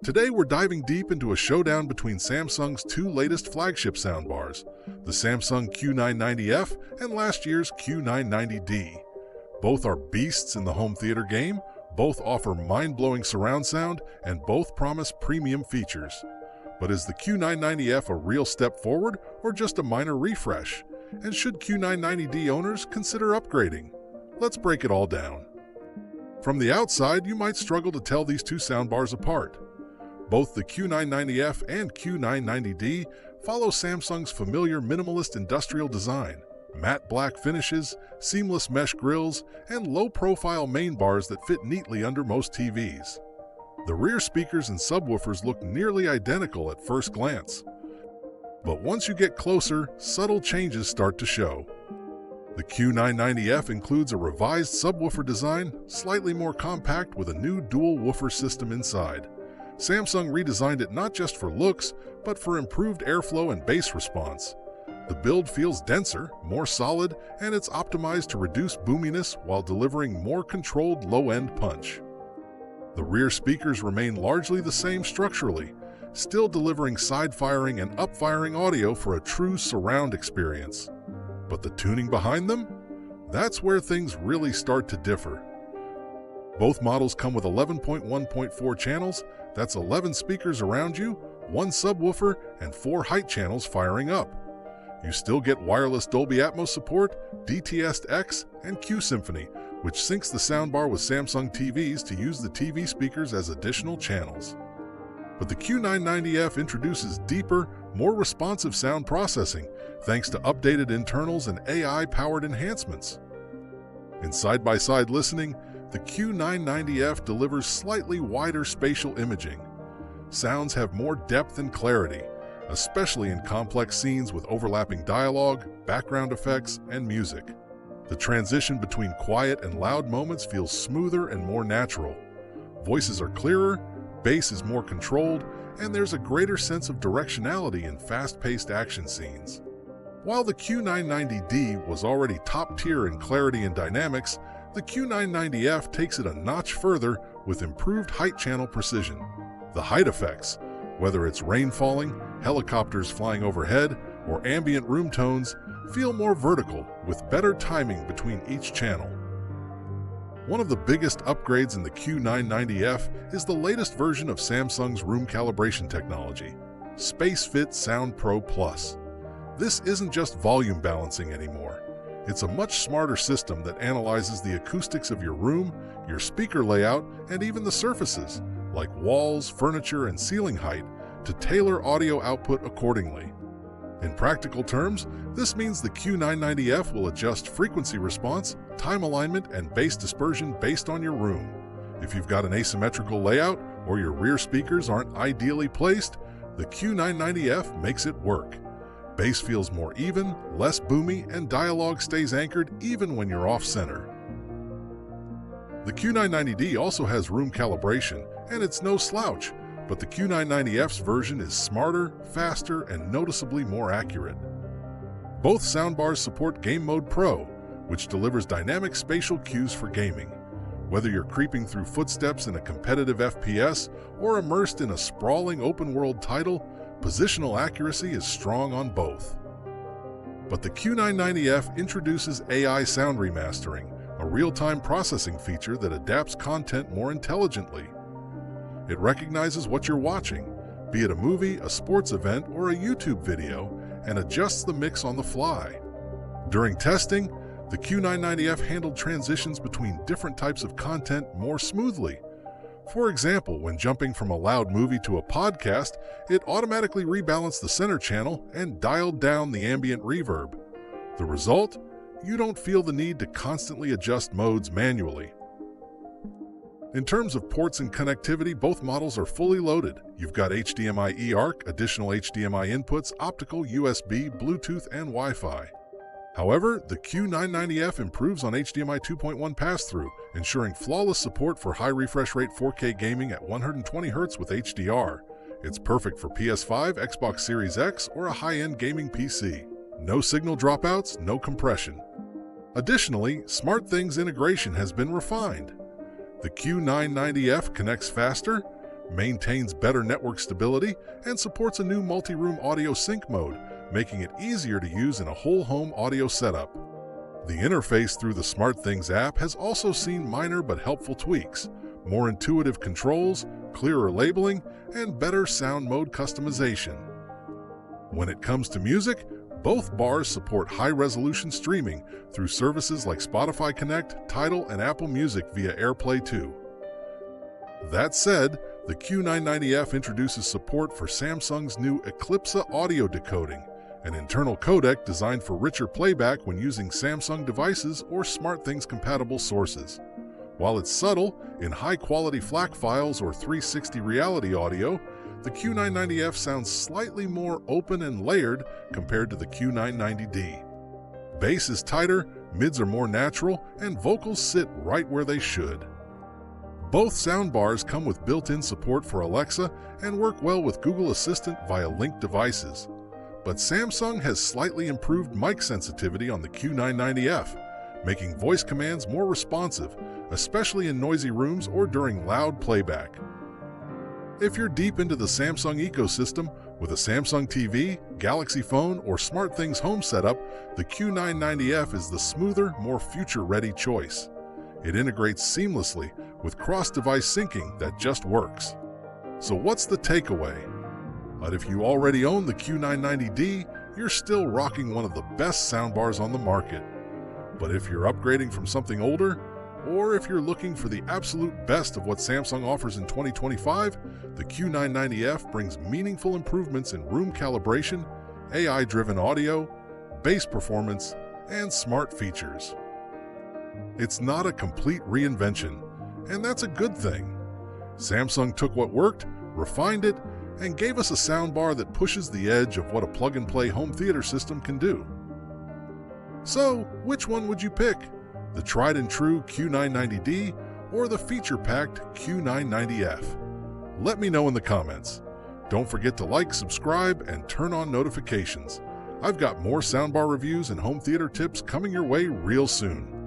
Today we're diving deep into a showdown between Samsung's two latest flagship soundbars, the Samsung Q990F and last year's Q990D. Both are beasts in the home theater game, both offer mind-blowing surround sound, and both promise premium features. But is the Q990F a real step forward or just a minor refresh? And should Q990D owners consider upgrading? Let's break it all down. From the outside, you might struggle to tell these two soundbars apart. Both the Q990F and Q990D follow Samsung's familiar minimalist industrial design, matte black finishes, seamless mesh grills, and low-profile main bars that fit neatly under most TVs. The rear speakers and subwoofers look nearly identical at first glance. But once you get closer, subtle changes start to show. The Q990F includes a revised subwoofer design, slightly more compact with a new dual woofer system inside. Samsung redesigned it not just for looks, but for improved airflow and bass response. The build feels denser, more solid, and it's optimized to reduce boominess while delivering more controlled low-end punch. The rear speakers remain largely the same structurally, still delivering side-firing and up-firing audio for a true surround experience. But the tuning behind them? That's where things really start to differ. Both models come with 11.1.4 channels, that's 11 speakers around you, 1 subwoofer, and 4 height channels firing up. You still get wireless Dolby Atmos support, DTS-X, and Q Symphony, which syncs the soundbar with Samsung TVs to use the TV speakers as additional channels. But the Q990F introduces deeper, more responsive sound processing, thanks to updated internals and AI-powered enhancements. In side-by-side listening, the Q990F delivers slightly wider spatial imaging. Sounds have more depth and clarity, especially in complex scenes with overlapping dialogue, background effects, and music. The transition between quiet and loud moments feels smoother and more natural. Voices are clearer, bass is more controlled, and there's a greater sense of directionality in fast-paced action scenes. While the Q990D was already top-tier in clarity and dynamics, the Q990F takes it a notch further with improved height channel precision. The height effects, whether it's rain falling, helicopters flying overhead, or ambient room tones, feel more vertical with better timing between each channel. One of the biggest upgrades in the Q990F is the latest version of Samsung's room calibration technology, SpaceFit Sound Pro Plus. This isn't just volume balancing anymore. It's a much smarter system that analyzes the acoustics of your room, your speaker layout, and even the surfaces, like walls, furniture, and ceiling height, to tailor audio output accordingly. In practical terms, this means the Q990F will adjust frequency response, time alignment, and bass dispersion based on your room. If you've got an asymmetrical layout or your rear speakers aren't ideally placed, the Q990F makes it work. Bass feels more even, less boomy, and dialogue stays anchored even when you're off-center. The Q990D also has room calibration, and it's no slouch, but the Q990F's version is smarter, faster, and noticeably more accurate. Both soundbars support Game Mode Pro, which delivers dynamic spatial cues for gaming. Whether you're creeping through footsteps in a competitive FPS or immersed in a sprawling open-world title, positional accuracy is strong on both. But the Q990F introduces AI sound remastering, a real-time processing feature that adapts content more intelligently. It recognizes what you're watching, be it a movie, a sports event, or a YouTube video, and adjusts the mix on the fly. During testing, the Q990F handled transitions between different types of content more smoothly. For example, when jumping from a loud movie to a podcast, it automatically rebalanced the center channel and dialed down the ambient reverb. The result? You don't feel the need to constantly adjust modes manually. In terms of ports and connectivity, both models are fully loaded. You've got HDMI eARC, additional HDMI inputs, optical, USB, Bluetooth, and Wi-Fi. However, the Q990F improves on HDMI 2.1 pass-through, ensuring flawless support for high refresh rate 4K gaming at 120Hz with HDR. It's perfect for PS5, Xbox Series X, or a high-end gaming PC. No signal dropouts, no compression. Additionally, SmartThings integration has been refined. The Q990F connects faster, maintains better network stability, and supports a new multi-room audio sync mode, making it easier to use in a whole home audio setup. The interface through the SmartThings app has also seen minor but helpful tweaks, more intuitive controls, clearer labeling, and better sound mode customization. When it comes to music, both bars support high-resolution streaming through services like Spotify Connect, Tidal, and Apple Music via AirPlay 2. That said, the Q990F introduces support for Samsung's new Eclipse audio decoding, an internal codec designed for richer playback when using Samsung devices or SmartThings-compatible sources. While it's subtle, in high-quality FLAC files or 360 reality audio, the Q990F sounds slightly more open and layered compared to the Q990D. Bass is tighter, mids are more natural, and vocals sit right where they should. Both soundbars come with built-in support for Alexa and work well with Google Assistant via linked devices. But Samsung has slightly improved mic sensitivity on the Q990F, making voice commands more responsive, especially in noisy rooms or during loud playback. If you're deep into the Samsung ecosystem, with a Samsung TV, Galaxy Phone, or SmartThings home setup, the Q990F is the smoother, more future-ready choice. It integrates seamlessly with cross-device syncing that just works. So what's the takeaway? But if you already own the Q990D, you're still rocking one of the best soundbars on the market. But if you're upgrading from something older, or if you're looking for the absolute best of what Samsung offers in 2025, the Q990F brings meaningful improvements in room calibration, AI-driven audio, bass performance, and smart features. It's not a complete reinvention, and that's a good thing. Samsung took what worked, refined it, and gave us a soundbar that pushes the edge of what a plug-and-play home theater system can do. So, which one would you pick? The tried-and-true Q990D or the feature-packed Q990F? Let me know in the comments. Don't forget to like, subscribe, and turn on notifications. I've got more soundbar reviews and home theater tips coming your way real soon.